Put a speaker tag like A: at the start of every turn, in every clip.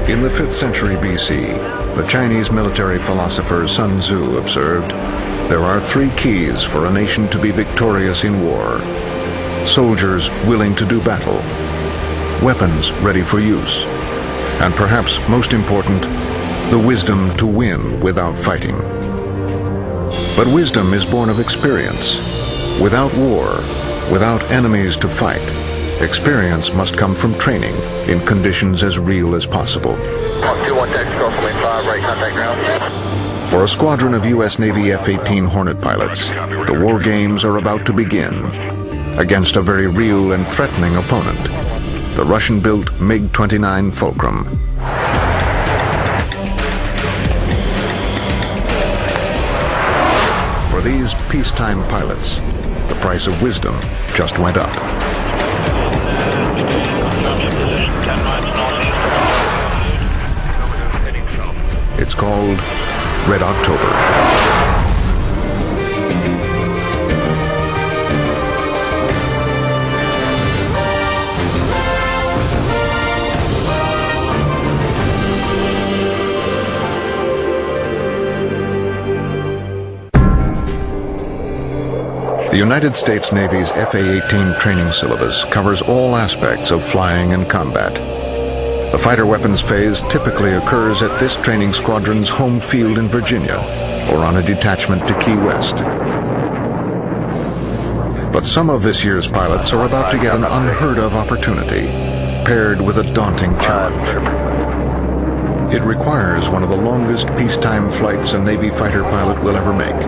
A: In the 5th century BC, the Chinese military philosopher Sun Tzu observed, "There are 3 keys for a nation to be victorious in war: soldiers willing to do battle, weapons ready for use, and perhaps most important, the wisdom to win without fighting." But wisdom is born of experience. Without war, without enemies to fight, experience must come from training in conditions as real as possible. For a squadron of U.S. Navy F-18 Hornet pilots, the war games are about to begin against a very real and threatening opponent, the Russian-built MiG-29 Fulcrum. For these peacetime pilots, the price of wisdom just went up. It's called Red October. The United States Navy's FA-18 training syllabus covers all aspects of flying and combat. The fighter weapons phase typically occurs at this training squadron's home field in Virginia or on a detachment to Key West. But some of this year's pilots are about to get an unheard of opportunity, paired with a daunting challenge. It requires one of the longest peacetime flights a Navy fighter pilot will ever make.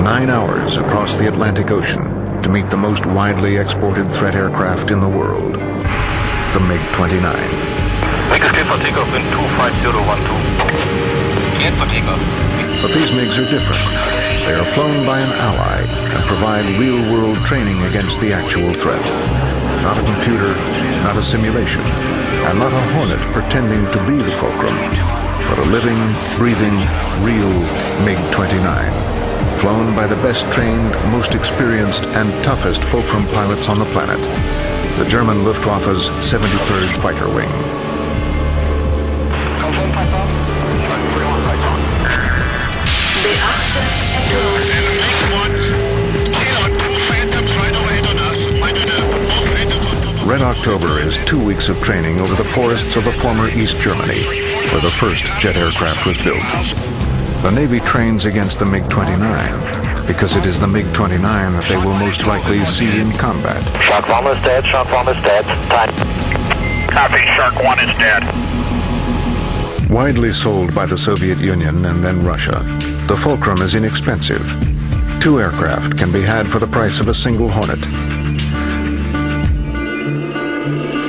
A: 9 hours across the Atlantic Ocean to meet the most widely exported threat aircraft in the world, the MiG-29. But these MiGs are different. They are flown by an ally and provide real-world training against the actual threat. Not a computer, not a simulation, and not a Hornet pretending to be the Fulcrum, but a living, breathing, real MiG-29. Flown by the best trained, most experienced, and toughest Fulcrum pilots on the planet, the German Luftwaffe's 73rd Fighter Wing. Red October is 2 weeks of training over the forests of the former East Germany, where the first jet aircraft was built. The Navy trains against the MiG-29 because it is the MiG-29 that they will most likely see in combat.
B: Shark 1 is dead, Shark 1 is dead. Time. Copy, Shark 1 is dead.
A: Widely sold by the Soviet Union and then Russia, the Fulcrum is inexpensive. 2 aircraft can be had for the price of a single Hornet.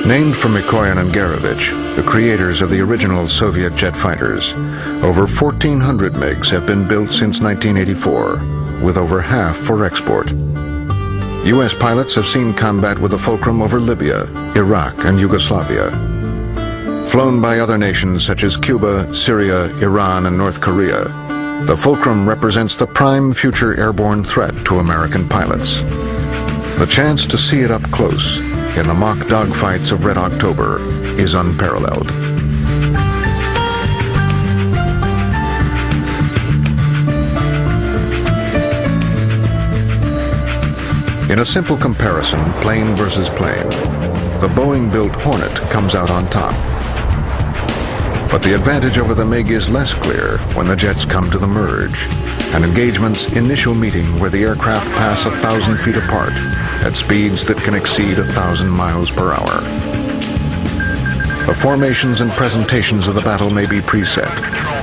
A: Named for Mikoyan and Gurevich, the creators of the original Soviet jet fighters, over 1,400 MiGs have been built since 1984, with over half for export. U.S. pilots have seen combat with the Fulcrum over Libya, Iraq, and Yugoslavia. Flown by other nations such as Cuba, Syria, Iran, and North Korea, the Fulcrum represents the prime future airborne threat to American pilots. The chance to see it up close in the mock dogfights of Red October is unparalleled. In a simple comparison, plane versus plane, the Boeing-built Hornet comes out on top. But the advantage over the MiG is less clear when the jets come to the merge, an engagement's initial meeting where the aircraft pass 1,000 feet apart at speeds that can exceed 1,000 miles per hour. The formations and presentations of the battle may be preset,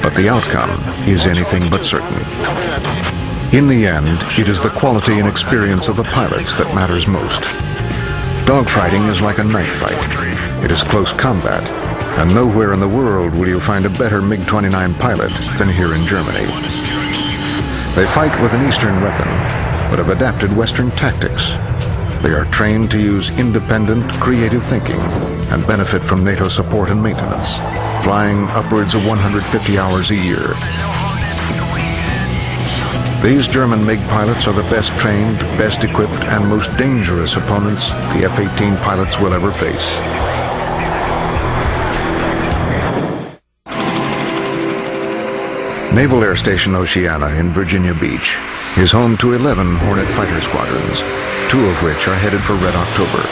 A: but the outcome is anything but certain. In the end, it is the quality and experience of the pilots that matters most. Dogfighting is like a knife fight. It is close combat, and nowhere in the world will you find a better MiG-29 pilot than here in Germany. They fight with an Eastern weapon, but have adapted Western tactics. They are trained to use independent, creative thinking and benefit from NATO support and maintenance, flying upwards of 150 hours a year. These German MiG pilots are the best trained, best equipped, and most dangerous opponents the F-18 pilots will ever face. Naval Air Station Oceana in Virginia Beach is home to 11 Hornet fighter squadrons, 2 of which are headed for Red October.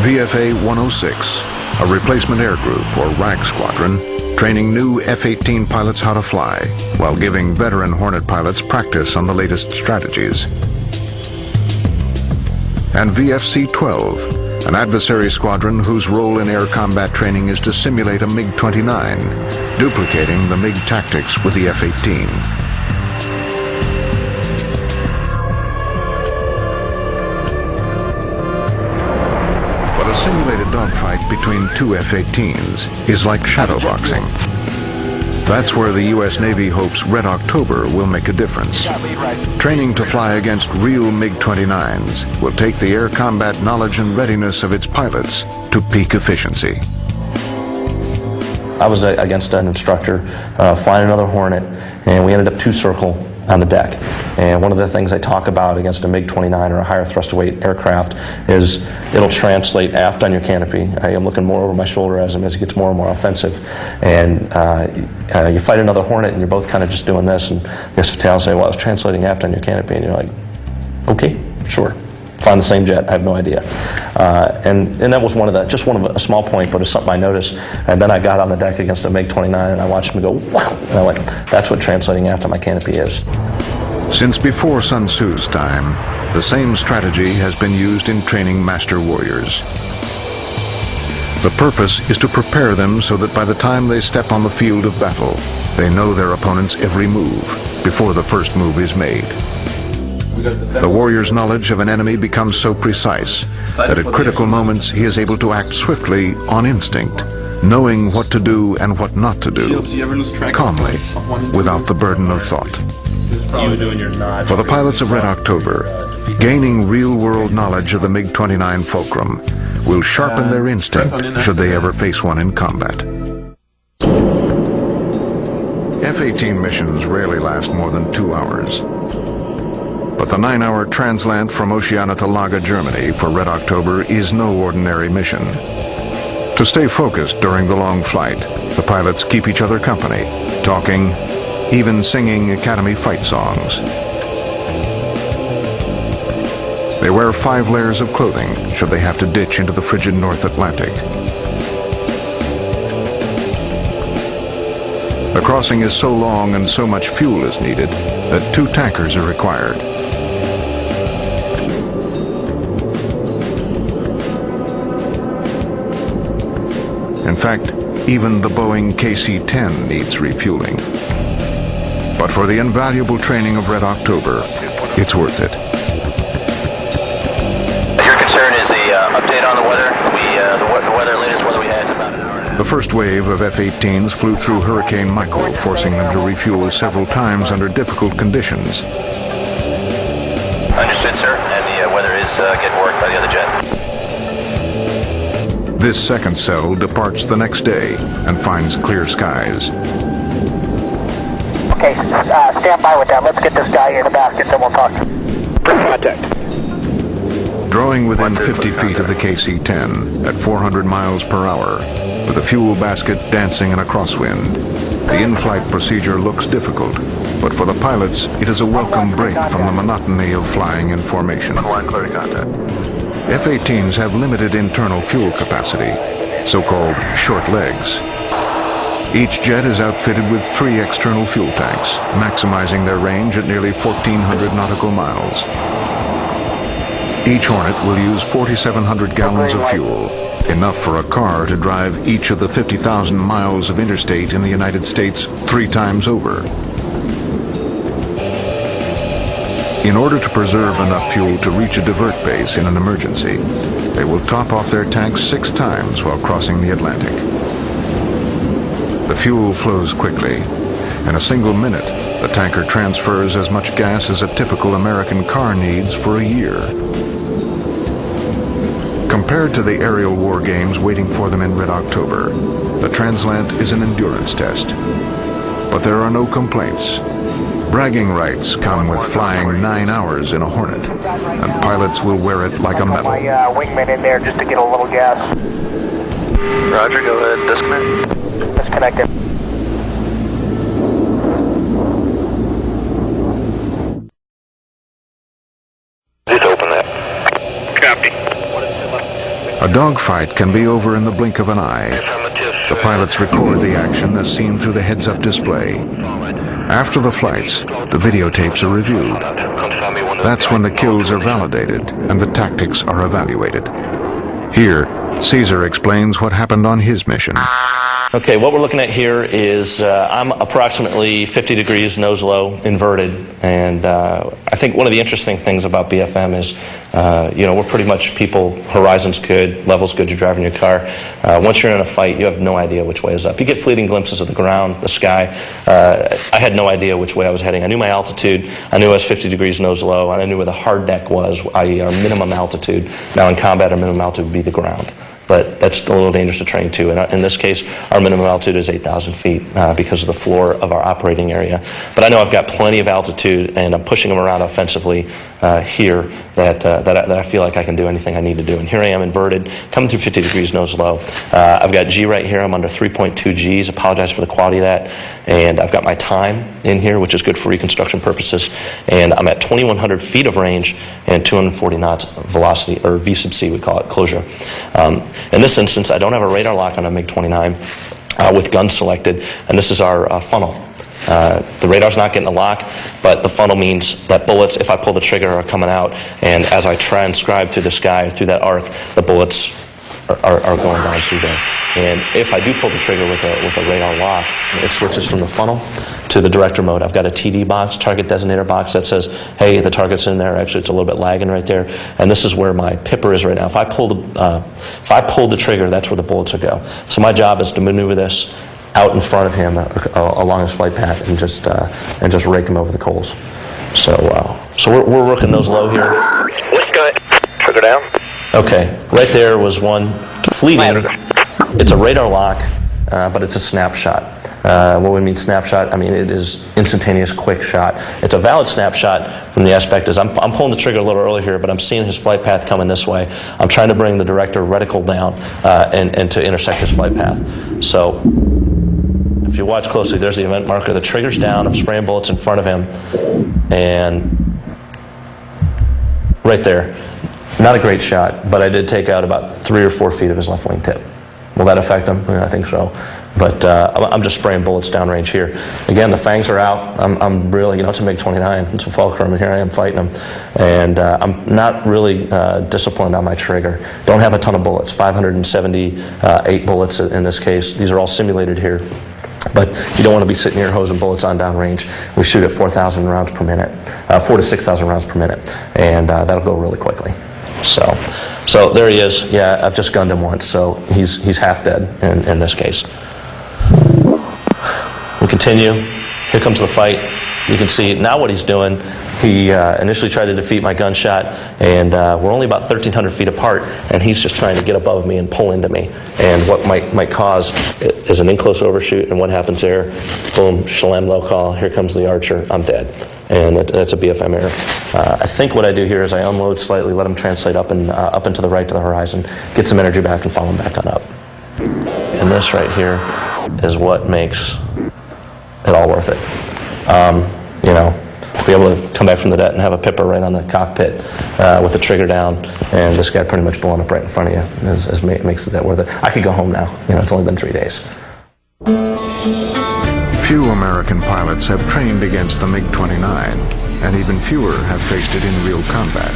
A: VFA 106, a replacement air group or RAG squadron, training new F-18 pilots how to fly, while giving veteran Hornet pilots practice on the latest strategies. And VFC-12, an adversary squadron whose role in air combat training is to simulate a MiG-29, duplicating the MiG tactics with the F-18. But a simulated dogfight between 2 F-18s is like shadowboxing. That's where the U.S. Navy hopes Red October will make a difference. Training to fly against real MiG-29s will take the air combat knowledge and readiness of its pilots to peak efficiency.
C: I was against an instructor flying another Hornet, and we ended up 2-circle on the deck. And one of the things I talk about against a MiG-29 or a higher thrust weight aircraft is it'll translate aft on your canopy. I am looking more over my shoulder as it gets more and more offensive. And you fight another Hornet and you're both kind of just doing this, and the SFTL will say, well, I was translating aft on your canopy, and you're like, okay, sure. Flying the same jet, I have no idea. And that was just one of a small point, but it's something I noticed. And then I got on the deck against a MiG-29 and I watched him go, wow. And I went, that's what translating aft on my canopy is.
A: Since before Sun Tzu's time, the same strategy has been used in training master warriors. The purpose is to prepare them so that by the time they step on the field of battle, they know their opponent's every move before the first move is made. The warrior's knowledge of an enemy becomes so precise that at critical moments he is able to act swiftly on instinct, knowing what to do and what not to do, calmly, without the burden of thought. For the pilots of Red October, gaining real-world knowledge of the MiG-29 fulcrum will sharpen their instinct should they ever face one in combat. F-18 missions rarely last more than 2 hours. But the 9-hour translant from Oceana to Laga, Germany for Red October is no ordinary mission. To stay focused during the long flight, the pilots keep each other company, talking, even singing Academy fight songs. They wear 5 layers of clothing should they have to ditch into the frigid North Atlantic. The crossing is so long and so much fuel is needed that 2 tankers are required. In fact, even the Boeing KC-10 needs refueling. But for the invaluable training of Red October, it's worth it.
D: Your concern is the update on the weather. The weather, latest weather we had is about an hour.
A: The first wave of F-18s flew through Hurricane Michael, forcing them to refuel several times under difficult conditions.
D: Understood, sir. And the weather is getting worked by the other jet.
A: This second cell departs the next day and finds clear skies.
B: Okay, stand by with that. Let's get this guy in the basket, then we'll talk. Contact.
A: Drawing within 50 feet of the KC-10 at 400 miles per hour, with the fuel basket dancing in a crosswind, the in-flight procedure looks difficult, but for the pilots, it is a welcome break from the monotony of flying in formation. F-18s have limited internal fuel capacity, so-called short legs. Each jet is outfitted with 3 external fuel tanks, maximizing their range at nearly 1,400 nautical miles. Each Hornet will use 4,700 gallons of fuel, enough for a car to drive each of the 50,000 miles of interstate in the United States 3 times over. In order to preserve enough fuel to reach a divert base in an emergency, they will top off their tanks 6 times while crossing the Atlantic. The fuel flows quickly. In a single minute, the tanker transfers as much gas as a typical American car needs for a year. Compared to the aerial war games waiting for them in Red October, the translant is an endurance test. But there are no complaints. Bragging rights come with flying 9 hours in a Hornet, and pilots will wear it like a medal.
B: My wingman in there just to get a little gas.
D: Roger, go ahead, disconnect.
B: Disconnected.
D: Just open that.
B: Copy.
A: A dogfight can be over in the blink of an eye. The pilots record the action as seen through the heads-up display. After the flights, the videotapes are reviewed. That's when the kills are validated and the tactics are evaluated. Here, Caesar explains what happened on his mission.
C: Okay, what we're looking at here is I'm approximately 50 degrees nose low, inverted, and I think one of the interesting things about BFM is, you know, we're pretty much people, horizon's good, level's good, you're driving your car. Once you're in a fight, you have no idea which way is up. You get fleeting glimpses of the ground, the sky. I had no idea which way I was heading. I knew my altitude, I knew I was 50 degrees nose low, and I knew where the hard deck was, i.e. our minimum altitude. Now in combat, our minimum altitude would be the ground. But that's a little dangerous to train to. And in this case, our minimum altitude is 8,000 feet because of the floor of our operating area. But I know I've got plenty of altitude, and I'm pushing them around offensively here that I feel like I can do anything I need to do. And here I am inverted, coming through 50 degrees nose low. I've got G right here. I'm under 3.2 Gs. Apologize for the quality of that. And I've got my time in here, which is good for reconstruction purposes. And I'm at 2,100 feet of range and 240 knots velocity, or V sub C, we call it, closure. In this instance, I don't have a radar lock on a MiG-29 with gun selected, and this is our funnel. The radar's not getting a lock, but the funnel means that bullets, if I pull the trigger, are coming out, and as I transcribe through the sky, through that arc, the bullets are going down through there. And if I do pull the trigger with a radar lock, it switches from the funnel to the director mode. I've got a TD box, target designator box, that says, hey, the target's in there. Actually, it's a little bit lagging right there. And this is where my pipper is right now. If I pull the trigger, that's where the bullets will go. So my job is to maneuver this out in front of him along his flight path and just rake him over the coals. So we're working those low here.
B: Let's go ahead. Trigger down.
C: Okay, right there was one fleeting. It's a radar lock, but it's a snapshot. What we mean snapshot, I mean it is instantaneous, quick shot. It's a valid snapshot from the aspect is I'm pulling the trigger a little early here, but I'm seeing his flight path coming this way. I'm trying to bring the director reticle down and to intersect his flight path. So if you watch closely, there's the event marker. The trigger's down. I'm spraying bullets in front of him, and right there. Not a great shot, but I did take out about 3 or 4 feet of his left wing tip. Will that affect him? Yeah, I think so. But I'm just spraying bullets downrange here. Again, the fangs are out. I'm really, you know, it's a MiG-29. It's a Fulcrum, and here I am fighting him. And I'm not really disciplined on my trigger. Don't have a ton of bullets, 578 bullets in this case. These are all simulated here. But you don't want to be sitting here hosing bullets on downrange. We shoot at 4,000 rounds per minute, 4,000 to 6,000 rounds per minute. And that'll go really quickly. So there he is. Yeah, I've just gunned him once, so he's half dead in this case. We continue. Here comes the fight. You can see now what he's doing. He initially tried to defeat my gunshot, and we're only about 1,300 feet apart, and he's just trying to get above me and pull into me. And what might cause is an in-close overshoot, and what happens there? Boom, shalem low call. Here comes the archer. I'm dead. And that's a BFM error. I think what I do here is I unload slightly, let him translate up and to the right to the horizon, get some energy back, and follow him back on up. And this right here is what makes it all worth it. You know, to be able to come back from the deck and have a pipper right on the cockpit with the trigger down, and this guy pretty much blowing up right in front of you makes the debt worth it. I could go home now. You know, it's only been 3 days.
A: Few American pilots have trained against the MiG-29, and even fewer have faced it in real combat.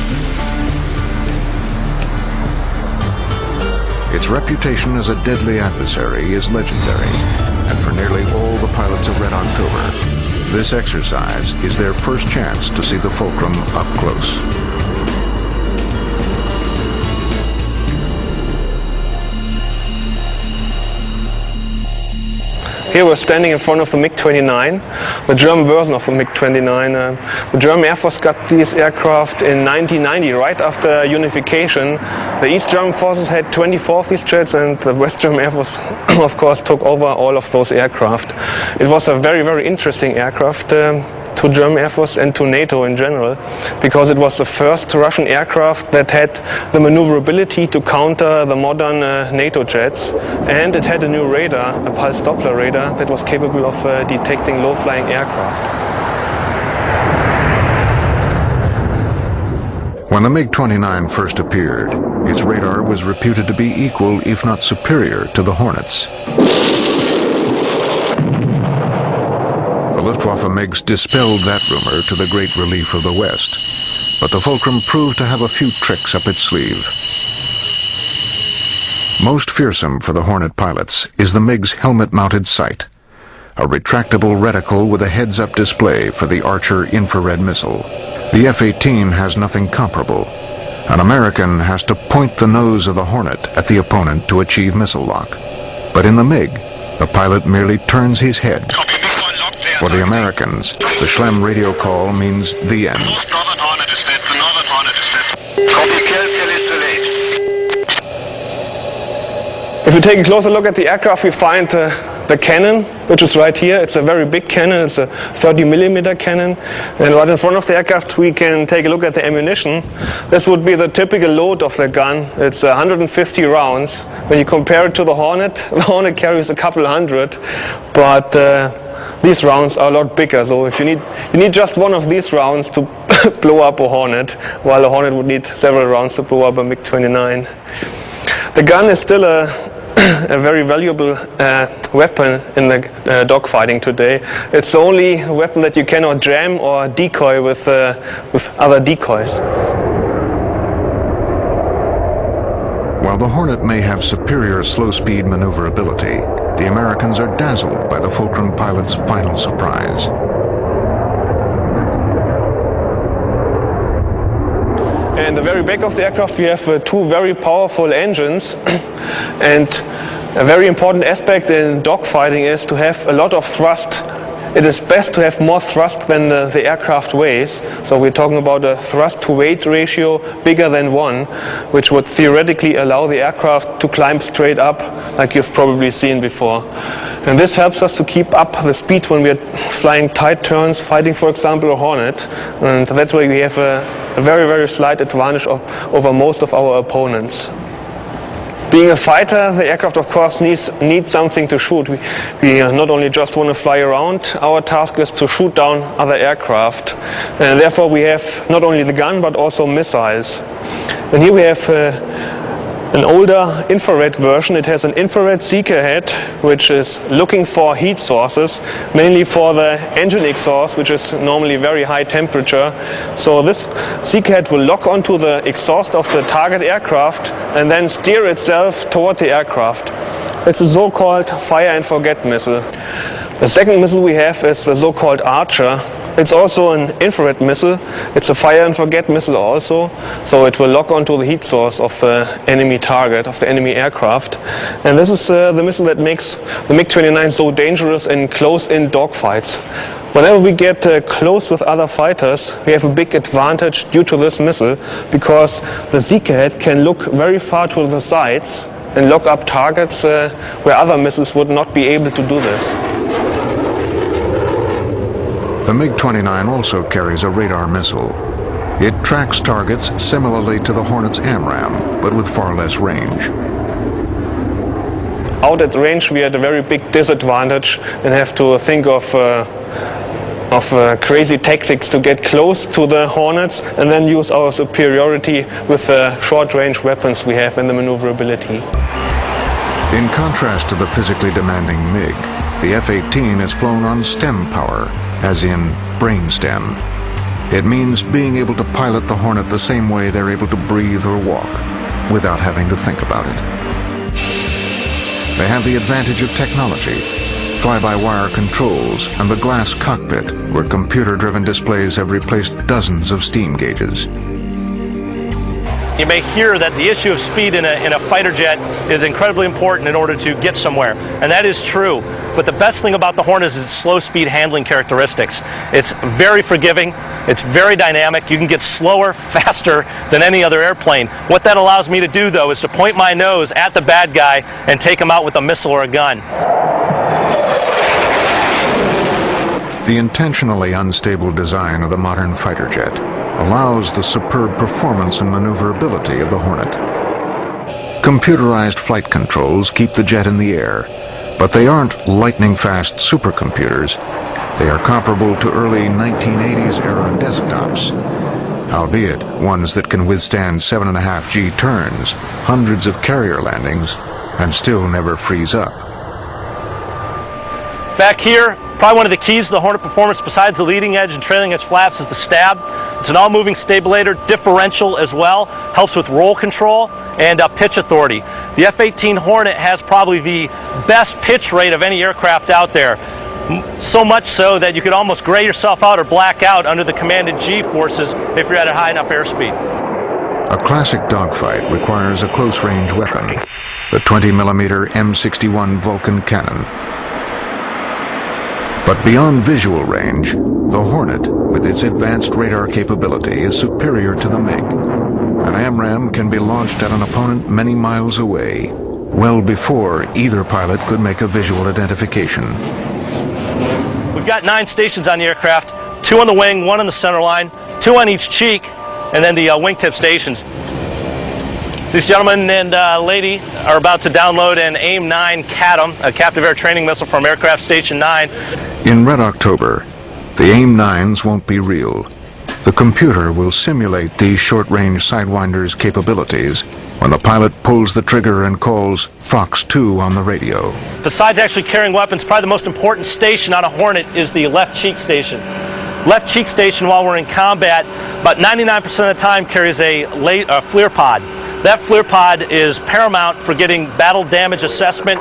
A: Its reputation as a deadly adversary is legendary, and for nearly all the pilots of Red October, this exercise is their first chance to see the Fulcrum up close.
E: Here we're standing in front of the MiG-29, the German version of the MiG-29. The German Air Force got these aircraft in 1990, right after unification. The East German forces had 24 of these jets, and the West German Air Force, of course, took over all of those aircraft. It was a very, very interesting aircraft. to German Air Force and to NATO in general, because it was the first Russian aircraft that had the maneuverability to counter the modern NATO jets, and it had a new radar, a pulse Doppler radar, that was capable of detecting low-flying aircraft.
A: When the MiG-29 first appeared, its radar was reputed to be equal, if not superior, to the Hornets. The Luftwaffe MiGs dispelled that rumor to the great relief of the West, but the Fulcrum proved to have a few tricks up its sleeve. Most fearsome for the Hornet pilots is the MiG's helmet-mounted sight, a retractable reticle with a heads-up display for the Archer infrared missile. The F-18 has nothing comparable. An American has to point the nose of the Hornet at the opponent to achieve missile lock. But in the MiG, the pilot merely turns his head. For the Americans, the Schlem radio call means the end.
E: If you take a closer look at the aircraft, we find the cannon, which is right here. It's a very big cannon. It's a 30mm cannon. And right in front of the aircraft, we can take a look at the ammunition. This would be the typical load of the gun. It's 150 rounds. When you compare it to the Hornet carries a couple hundred, but these rounds are a lot bigger. So if you need just one of these rounds to blow up a Hornet, while a Hornet would need several rounds to blow up a MiG-29. The gun is still a very valuable weapon in the dogfighting today. It's the only weapon that you cannot jam or decoy with other decoys.
A: While the Hornet may have superior slow-speed maneuverability, the Americans are dazzled by the Fulcrum pilot's final surprise.
E: In the very back of the aircraft we have two very powerful engines, and a very important aspect in dogfighting is to have a lot of thrust. It is best to have more thrust than the aircraft weighs, so we're talking about a thrust to weight ratio bigger than 1, which would theoretically allow the aircraft to climb straight up, like you've probably seen before. And this helps us to keep up the speed when we're flying tight turns, fighting for example a Hornet, and that way we have a very, very slight advantage over most of our opponents. Being a fighter, the aircraft of course needs something to shoot. We not only just want to fly around, our task is to shoot down other aircraft. And therefore we have not only the gun but also missiles. And here we have an older infrared version. It has an infrared seeker head which is looking for heat sources, mainly for the engine exhaust, which is normally very high temperature. So this seeker head will lock onto the exhaust of the target aircraft and then steer itself toward the aircraft. It's a so-called fire and forget missile. The second missile we have is the so-called Archer. It's also an infrared missile. It's a fire and forget missile also, so it will lock onto the heat source of the enemy target, of the enemy aircraft. And this is the missile that makes the MiG-29 so dangerous in close-in dogfights. Whenever we get close with other fighters, we have a big advantage due to this missile, because the seeker head can look very far to the sides and lock up targets where other missiles would not be able to do this.
A: The MiG-29 also carries a radar missile. It tracks targets similarly to the Hornet's AMRAAM, but with far less range.
E: Out at range we had a very big disadvantage and have to think of crazy tactics to get close to the Hornets and then use our superiority with the short-range weapons we have and the maneuverability.
A: In contrast to the physically demanding MiG, the F-18 is flown on stem power, as in brainstem. It means being able to pilot the Hornet the same way they're able to breathe or walk, without having to think about it. They have the advantage of technology, fly-by-wire controls, and the glass cockpit, where computer-driven displays have replaced dozens of steam gauges.
F: You may hear that the issue of speed in a fighter jet is incredibly important in order to get somewhere, and that is true. But the best thing about the Hornet is its slow speed handling characteristics. It's very forgiving, it's very dynamic, you can get slower, faster than any other airplane. What that allows me to do though is to point my nose at the bad guy and take him out with a missile or a gun.
A: The intentionally unstable design of the modern fighter jet allows the superb performance and maneuverability of the Hornet. Computerized flight controls keep the jet in the air, but they aren't lightning-fast supercomputers. They are comparable to early 1980s-era desktops, albeit ones that can withstand 7.5G turns, hundreds of carrier landings, and still never freeze up.
F: Back here, probably one of the keys to the Hornet performance besides the leading edge and trailing edge flaps is the stab. It's an all-moving stabilator, differential as well, helps with roll control and pitch authority. The F-18 Hornet has probably the best pitch rate of any aircraft out there. So much so that you could almost gray yourself out or black out under the commanded G-forces if you're at a high enough airspeed.
A: A classic dogfight requires a close-range weapon, the 20mm M61 Vulcan cannon. But beyond visual range, the Hornet, with its advanced radar capability, is superior to the MiG. An AMRAAM can be launched at an opponent many miles away, well before either pilot could make a visual identification.
F: We've got 9 stations on the aircraft, 2 on the wing, 1 on the center line, 2 on each cheek, and then the wingtip stations. These gentlemen and lady are about to download an AIM-9 CATM, a captive air training missile from Aircraft Station 9.
A: In Red October, the AIM-9s won't be real. The computer will simulate these short-range Sidewinder's capabilities when the pilot pulls the trigger and calls Fox 2 on the radio.
F: Besides actually carrying weapons, probably the most important station on a Hornet is the left cheek station. Left cheek station, while we're in combat, about 99% of the time carries a FLIR pod. That FLIR pod is paramount for getting battle damage assessment,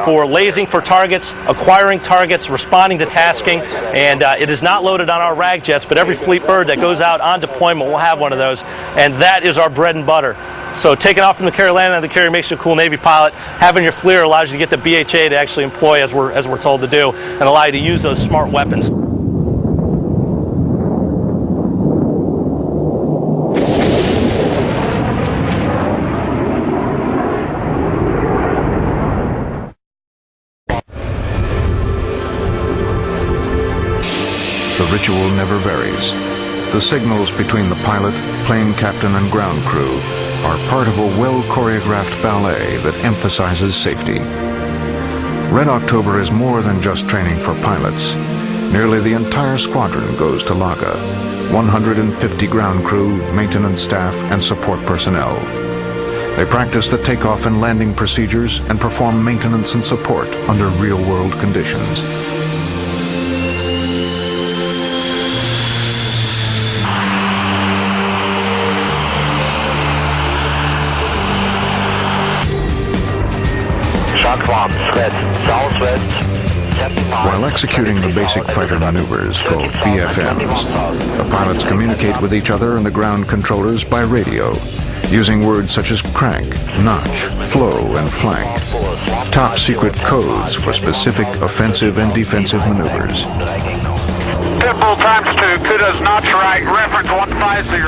F: for lasing for targets, acquiring targets, responding to tasking, and it is not loaded on our RAG jets, but every fleet bird that goes out on deployment will have one of those, and that is our bread and butter. So taking off from the carrier, landing on the carrier makes you a cool Navy pilot. Having your FLIR allows you to get the BHA to actually employ, as we're told to do, and allow you to use those smart weapons.
A: The ritual never varies. The signals between the pilot, plane captain, and ground crew are part of a well-choreographed ballet that emphasizes safety. Red October is more than just training for pilots. Nearly the entire squadron goes to Laga. 150 ground crew, maintenance staff, and support personnel. They practice the takeoff and landing procedures and perform maintenance and support under real-world conditions. While executing the basic fighter maneuvers called BFMs, the pilots communicate with each other and the ground controllers by radio, using words such as crank, notch, flow, and flank. Top secret codes for specific offensive and defensive maneuvers.
B: Pitbull ×2, kudos notch right, reference 150.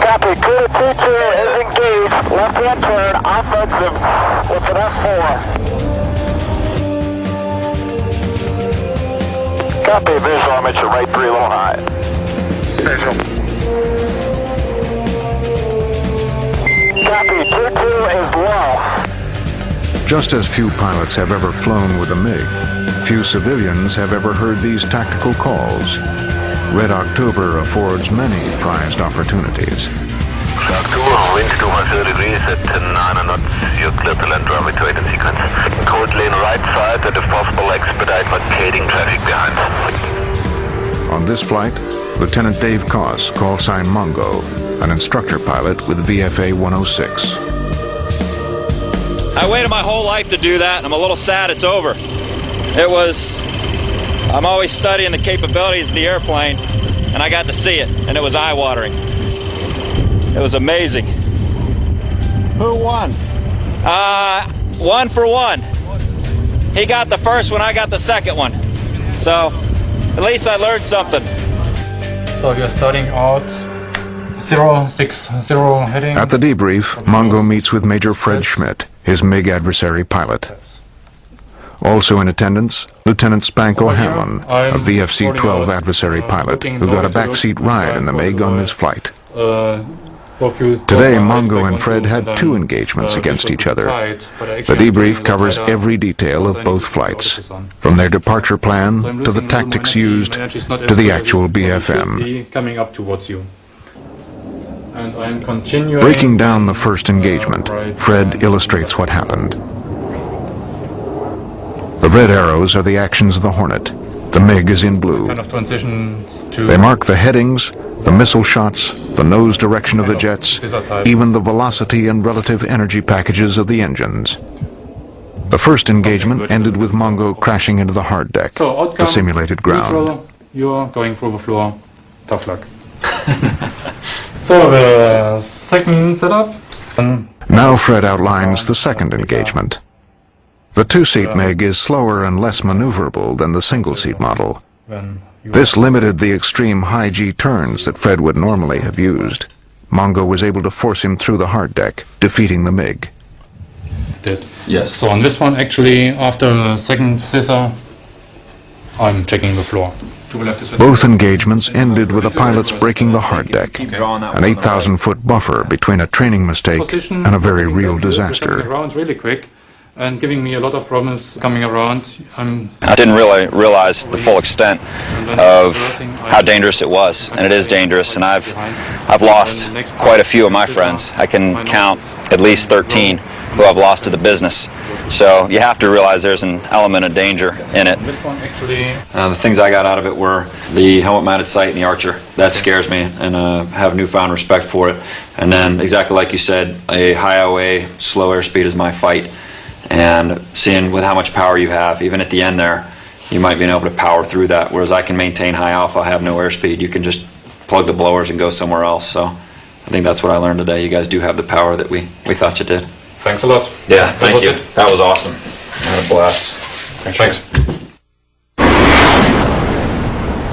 G: Copy, Kuda 2-2 is engaged, left-hand turn, offensive, with an F4.
B: Copy, visual, I'm at your right 3, a little high. Visual.
G: Copy, 2-2 is low.
A: Just as few pilots have ever flown with a MiG, few civilians have ever heard these tactical calls. Red October affords many prized opportunities.
B: Shark 2, wind 230 degrees at 9 knots. You're clear to land runway 28 in sequence. Code lane right side, and if possible, expedite blockading traffic behind.
A: On this flight, Lieutenant Dave Koss, call sign Mongo, an instructor pilot with VFA 106.
H: I waited my whole life to do that, and I'm a little sad it's over. I'm always studying the capabilities of the airplane, and I got to see it, and it was eye-watering. It was amazing.
I: Who won?
H: 1 for 1. He got the first one, I got the second one. So, at least I learned something.
I: So you're starting out 060 heading.
A: At the debrief, Mongo meets with Major Fred Schmidt, his MiG adversary pilot. Also in attendance, Lieutenant Spank O'Hanlon, a VFC-12 adversary pilot who got a backseat ride in the MiG on this flight. Today, Mongo and Fred had 2 engagements against each other. The debrief covers every detail of both flights, from their departure plan to the tactics used to the actual BFM. Breaking down the first engagement, Fred illustrates what happened. The red arrows are the actions of the Hornet. The MiG is in blue. They mark the headings, the missile shots, the nose direction of the jets, even the velocity and relative energy packages of the engines. The first engagement ended with Mongo crashing into the hard deck, the simulated ground.
I: You're going through the floor. Tough luck. So the second setup.
A: Now Fred outlines the second engagement. The 2-seat MiG is slower and less maneuverable than the single-seat model. This limited the extreme high G turns that Fred would normally have used. Mongo was able to force him through the hard deck, defeating the MiG.
I: Did. Yes. So on this one, actually, after the second scissor, I'm checking the floor.
A: Both engagements ended with the pilots breaking the hard deck, an 8,000-foot buffer between a training mistake and a very real disaster.
I: Around really quick. And giving me a lot of problems coming around.
H: I didn't really realize the full extent of how dangerous it was, and it is dangerous, and I've lost quite a few of my friends. I can count at least 13 who I've lost to the business. So you have to realize there's an element of danger in it. The things I got out of it were the helmet-mounted sight and the Archer. That scares me, and I have newfound respect for it. And then, exactly like you said, a high OA, slow airspeed is my fight. And seeing with how much power you have, even at the end there, you might be able to power through that. Whereas I can maintain high alpha, I have no airspeed. You can just plug the blowers and go somewhere else. So I think that's what I learned today. You guys do have the power that we thought you did.
I: Thanks a lot.
H: Yeah, thank you. That was awesome. I had a blast.
I: Thanks.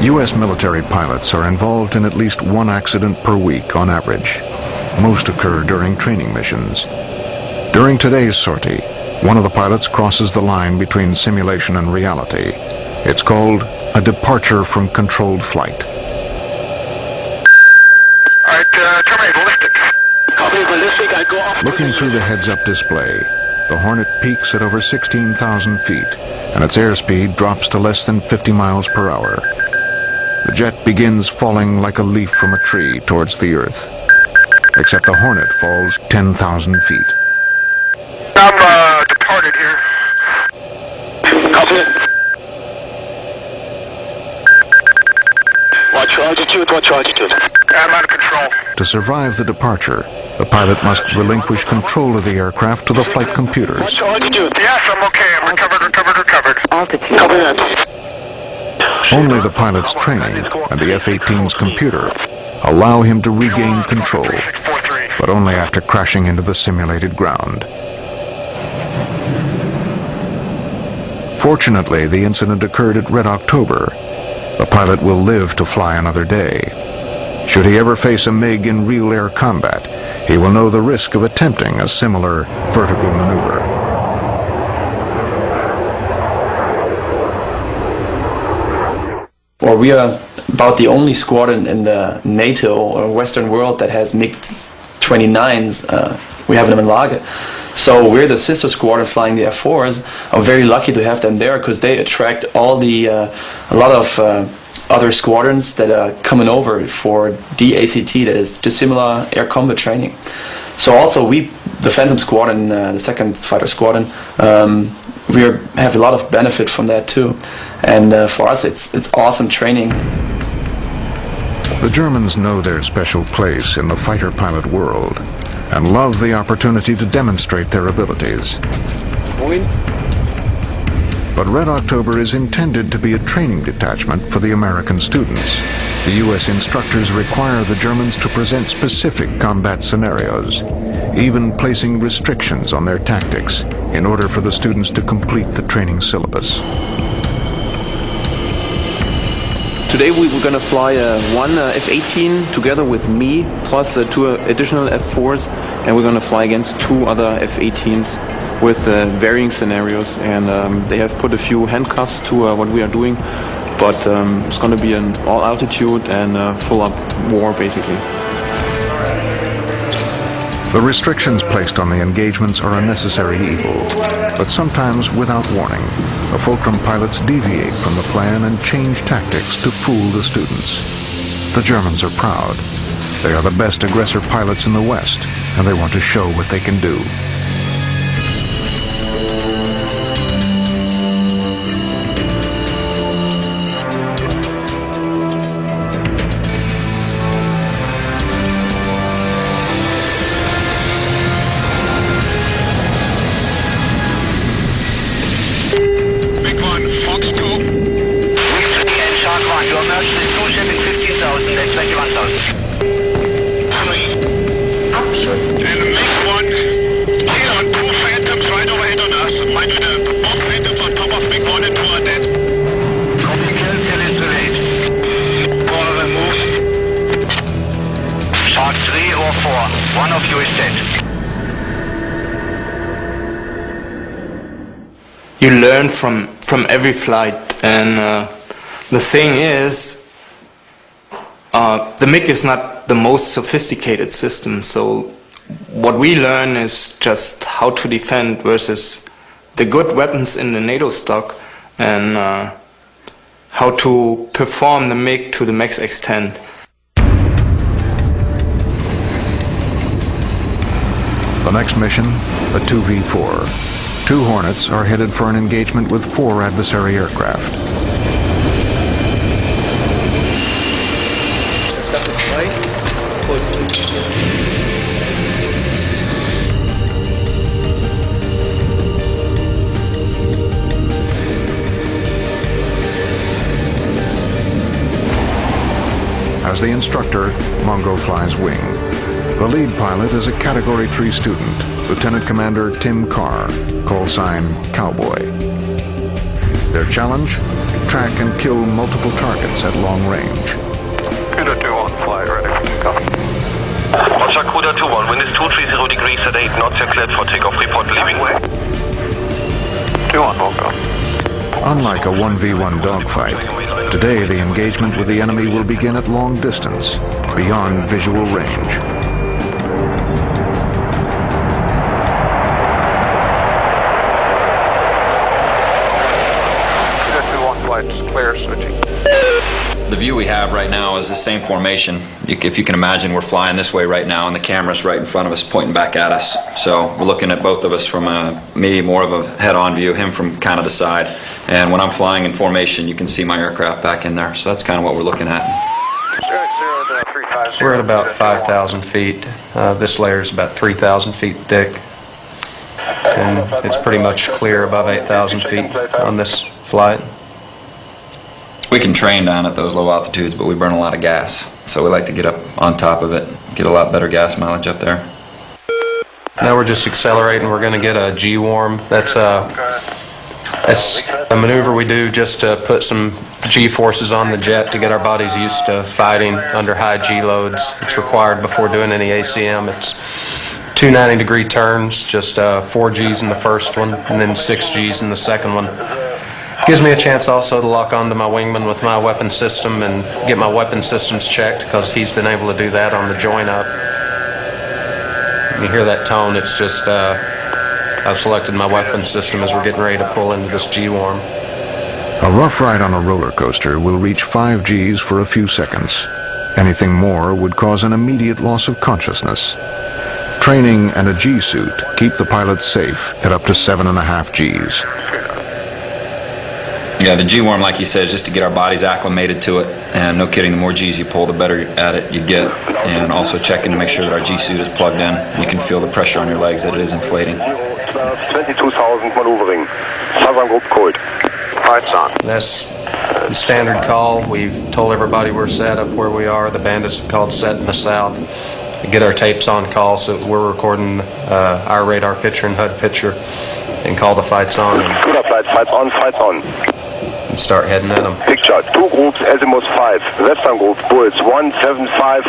A: U.S. military pilots are involved in at least 1 accident per week on average. Most occur during training missions. During today's sortie, one of the pilots crosses the line between simulation and reality. It's called a departure from controlled flight.
B: Alright, terminate ballistic.
G: Copy ballistic, I go off.
A: Looking through the heads-up display, the Hornet peaks at over 16,000 feet, and its airspeed drops to less than 50 miles per hour. The jet begins falling like a leaf from a tree towards the Earth, except the Hornet falls 10,000 feet.
B: I'm departed here.
G: Copy it. Watch your altitude, watch your altitude.
B: I'm out of control.
A: To survive the departure, the pilot must relinquish control of the aircraft to the flight computers.
G: Watch your altitude.
B: Yes, I'm okay. I'm recovered.
G: Altitude. Copy that.
A: Only the pilot's training and the F-18's computer allow him to regain control, but only after crashing into the simulated ground. Fortunately, the incident occurred at Red October. The pilot will live to fly another day. Should he ever face a MiG in real air combat, he will know the risk of attempting a similar vertical maneuver.
J: Or we are about the only squadron in the NATO or Western world that has MiG-29s. We have them in Lage. So we're the sister squadron flying the F4s. I'm very lucky to have them there because they attract all the a lot of other squadrons that are coming over for DACT, that is dissimilar air combat training. So also we, the Phantom Squadron, the 2nd Fighter Squadron, we have a lot of benefit from that too. And for us it's awesome training.
A: The Germans know their special place in the fighter pilot world and love the opportunity to demonstrate their abilities. But Red October is intended to be a training detachment for the American students. The U.S. instructors require the Germans to present specific combat scenarios, even placing restrictions on their tactics in order for the students to complete the training syllabus.
K: Today we were going to fly one F-18 together with me, plus 2 additional F-4s, and we're going to fly against 2 other F-18s with varying scenarios, and they have put a few handcuffs to what we are doing, but it's going to be an all altitude and full up war basically.
A: The restrictions placed on the engagements are a necessary evil, but sometimes without warning, the Fulcrum pilots deviate from the plan and change tactics to fool the students. The Germans are proud. They are the best aggressor pilots in the West, and they want to show what they can do.
B: One of you is dead.
L: You learn from every flight, and the thing is, the MiG is not the most sophisticated system, so what we learn is just how to defend versus the good weapons in the NATO stock, and how to perform the MiG to the max extent.
A: The next mission, a 2v4. 2 Hornets are headed for an engagement with 4 adversary aircraft.
L: Just got this way.
A: As the instructor, Mongo flies wing. The lead pilot is a Category 3 student, Lieutenant Commander Tim Carr, call sign Cowboy. Their challenge? Track and kill multiple targets at long range.
B: Cuda 2-1, fly ready for takeoff. Roger, Cuda 2-1, wind is 230 degrees at 8 knots, you're cleared for takeoff, report leaving. 2-1, Mongo.
A: Unlike a 1v1 dogfight, today the engagement with the enemy will begin at long distance, beyond visual range.
H: The view we have right now is the same formation. If you can imagine, we're flying this way right now, and the camera's right in front of us, pointing back at us. So we're looking at both of us from me more of a head-on view, him from kind of the side. And when I'm flying in formation, you can see my aircraft back in there. So that's kind of what we're looking at.
L: We're at about 5,000 feet. This layer is about 3,000 feet thick, and it's pretty much clear above 8,000 feet on this flight.
H: We can train down at those low altitudes, but we burn a lot of gas. So we like to get up on top of it, get a lot better gas mileage up there.
L: Now we're just accelerating. We're going to get a G-warm. That's a maneuver we do just to put some G-forces on the jet to get our bodies used to fighting under high G loads. It's required before doing any ACM. It's 2 90-degree turns, just 4 Gs in the first one, and then 6 Gs in the second one. Gives me a chance also to lock onto my wingman with my weapon system and get my weapon systems checked, because he's been able to do that on the join up. When you hear that tone, it's just I've selected my weapon system as we're getting ready to pull into this G-warm.
A: A rough ride on a roller coaster will reach 5 Gs for a few seconds. Anything more would cause an immediate loss of consciousness. Training and a G-suit keep the pilots safe at up to 7.5 Gs.
H: Yeah, the G-worm, like you said, is just to get our bodies acclimated to it. And no kidding, the more Gs you pull, the better at it you get. And also checking to make sure that our G-suit is plugged in. You can feel the pressure on your legs that it is inflating.
B: 22,000 maneuvering. Southern group code. Lights on.
L: That's the standard call. We've told everybody we're set up where we are. The bandits have called set in the south. To get our tapes on call so that we're recording our radar picture and HUD picture and call the fights on.
B: Good flight, fights on, fights on.
L: And start heading at them.
B: Picture, 2 groups, azimuth 5. Western group, Bulls, 175,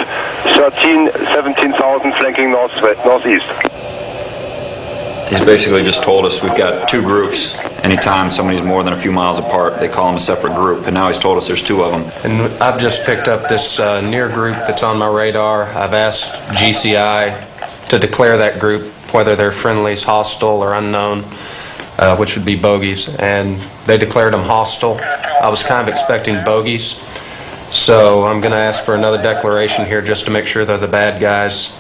B: 13, 17,000, flanking northeast.
H: He's basically just told us we've got two groups. Anytime somebody's more than a few miles apart, they call them a separate group, and now he's told us there's two of them.
L: And I've just picked up this near group that's on my radar. I've asked GCI to declare that group, whether they're friendlies, hostile, or unknown, which would be bogeys, and they declared them hostile. I was kind of expecting bogeys, so I'm going to ask for another declaration here just to make sure they're the bad guys.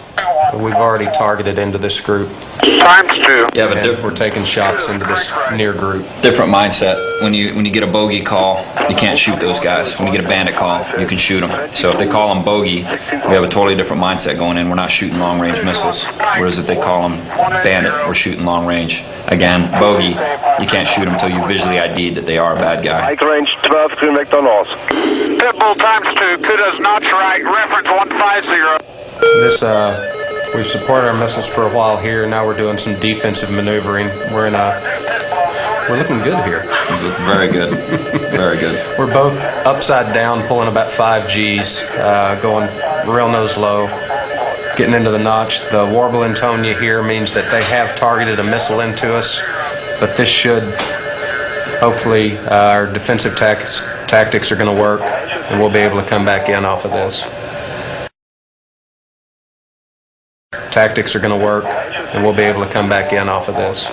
L: We've already targeted into this group.
B: ×2.
H: Yeah, but
L: we're taking shots into this near group.
H: different mindset. When you get a bogey call, you can't shoot those guys. When you get a bandit call, you can shoot them. So if they call them bogey, we have a totally different mindset going in. We're not shooting long-range missiles. Whereas if they call them bandit, we're shooting long-range. Again, bogey, you can't shoot them until you visually ID'd that they are a bad guy.
B: High range 12, green vector north. Pitbull ×2, kudos notch right, reference 150.
L: This, we've supported our missiles for a while here. Now we're doing some defensive maneuvering. We're looking good here.
H: You look very good. Very good.
L: We're both upside down, pulling about 5 Gs, going real nose low, getting into the notch. The warble and tone you hear means that they have targeted a missile into us, but this should, hopefully, our defensive tactics are going to work, and we'll be able to come back in off of this. Tactics are going to work, and we'll be able to come back in off of this.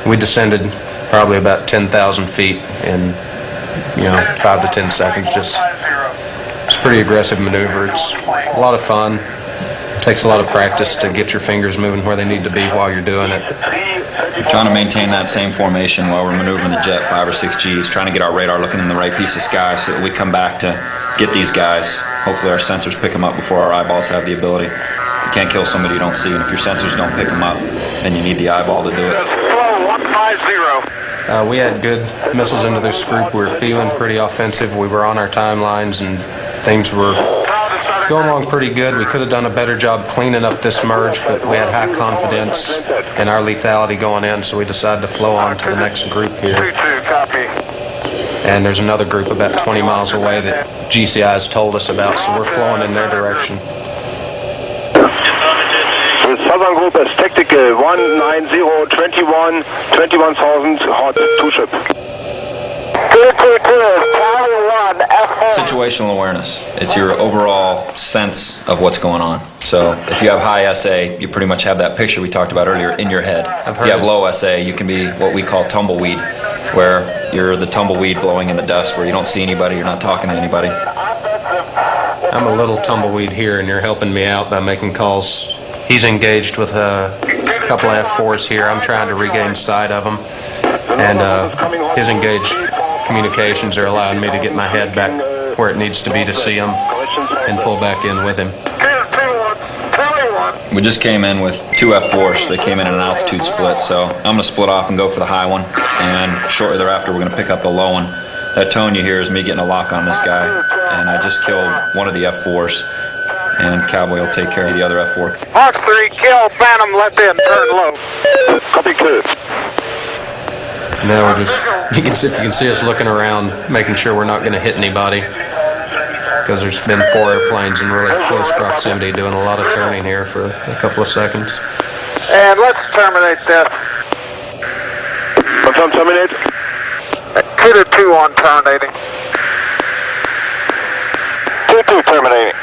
L: We descended probably about 10,000 feet in, 5 to 10 seconds. It's a pretty aggressive maneuver. It's a lot of fun. It takes a lot of practice to get your fingers moving where they need to be while you're doing it.
H: We're trying to maintain that same formation while we're maneuvering the jet 5 or 6 Gs, trying to get our radar looking in the right piece of sky so that we come back to get these guys. Hopefully our sensors pick them up before our eyeballs have the ability. You can't kill somebody you don't see, and if your sensors don't pick them up, then you need the eyeball to do it.
B: Slow 150.
L: We had good missiles into this group. We were feeling pretty offensive. We were on our timelines, and things were going along pretty good. We could have done a better job cleaning up this merge, but we had high confidence in our lethality going in, so we decided to flow on to the next group here.
B: 2-2, copy.
L: And there's another group about 20 miles away that GCI has told us about, so we're flowing in their direction.
B: The southern group is tactical 19021, 21,000 hot 2 ship. 222, Charlie 1, F4.
H: Situational awareness. It's your overall sense of what's going on. So if you have high SA, you pretty much have that picture we talked about earlier in your head. If you have low SA, you can be what we call tumbleweed, where you're the tumbleweed blowing in the dust, where you don't see anybody, you're not talking to anybody.
L: I'm a little tumbleweed here, and you're helping me out by making calls. He's engaged with a couple of F4s here. I'm trying to regain sight of him, and his engaged communications are allowing me to get my head back where it needs to be to see him and pull back in with him.
H: We just came in with 2 F4s. They came in at an altitude split, so I'm going to split off and go for the high one, and shortly thereafter we're going to pick up the low one. That tone you hear is me getting a lock on this guy, and I just killed one of the F4s, and Cowboy will take care of the other F4.
B: Mark 3, kill Phantom, left in, turn low. Copy, clear.
L: Now we're just, if you can see us looking around, making sure we're not going to hit anybody, because there's been 4 airplanes in really close proximity doing a lot of turning here for a couple of seconds.
B: And let's terminate this. Confirm terminate. 2 on terminating. 2 terminating.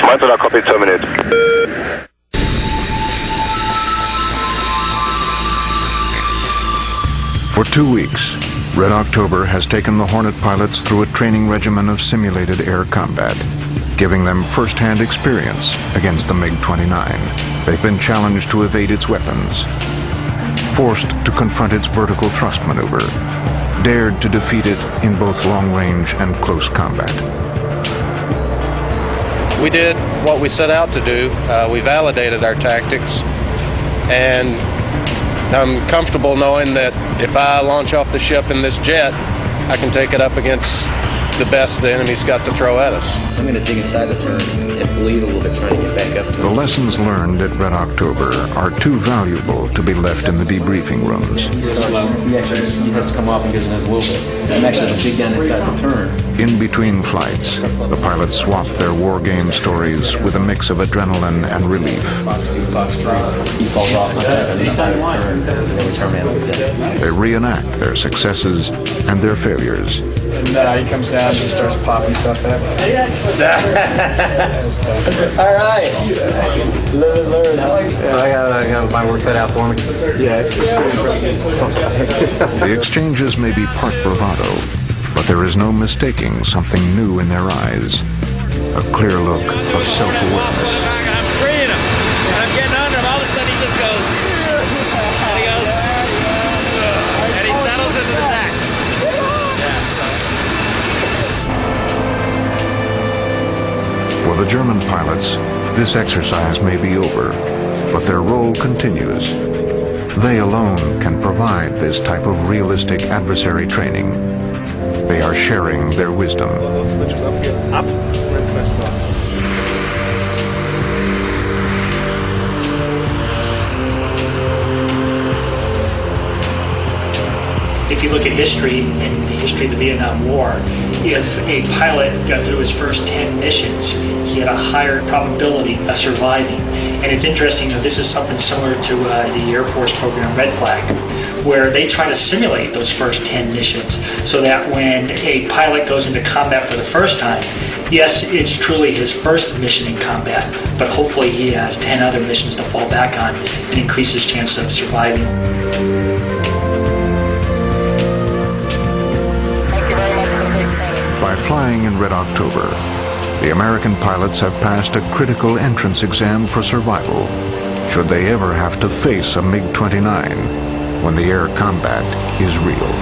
B: Mindful, copy, terminate.
A: For 2 weeks, Red October has taken the Hornet pilots through a training regimen of simulated air combat, giving them first-hand experience against the MiG-29. They've been challenged to evade its weapons, forced to confront its vertical thrust maneuver, dared to defeat it in both long-range and close combat.
M: We did what we set out to do. We validated our tactics, and I'm comfortable knowing that if I launch off the ship in this jet, I can take it up against the best the enemy's got to throw at us.
N: I'm going to dig inside the turn and bleed a little bit trying to get back up to
A: The lessons learned at Red October are too valuable to be left in the debriefing rooms.
N: He has to come off and gives another little bit. I'm actually the big gun inside the turn.
A: In between flights, the pilots swap their war game stories with a mix of adrenaline and relief. They reenact their successes and their failures.
O: And he comes down and just starts popping stuff at me.
N: All right. Live and learn. I got my work cut out for me.
O: Yeah, it's impressive.
A: The exchanges may be part bravado, but there is no mistaking something new in their eyes. A clear look of self-awareness.
P: I'm freeing him. And I'm getting under him. All of a sudden he just goes. And he goes. And he settles into the deck.
A: For the German pilots, this exercise may be over, but their role continues. They alone can provide this type of realistic adversary training. They are sharing their wisdom.
O: Up, and press start.
Q: If you look at history, in the history of the Vietnam War, if a pilot got through his first 10 missions, he had a higher probability of surviving. And it's interesting that this is something similar to the Air Force program Red Flag, where they try to simulate those first 10 missions so that when a pilot goes into combat for the first time, yes, it's truly his first mission in combat, but hopefully he has 10 other missions to fall back on and increase his chance of surviving.
A: By flying in Red October, the American pilots have passed a critical entrance exam for survival, should they ever have to face a MiG-29 when the air combat is real.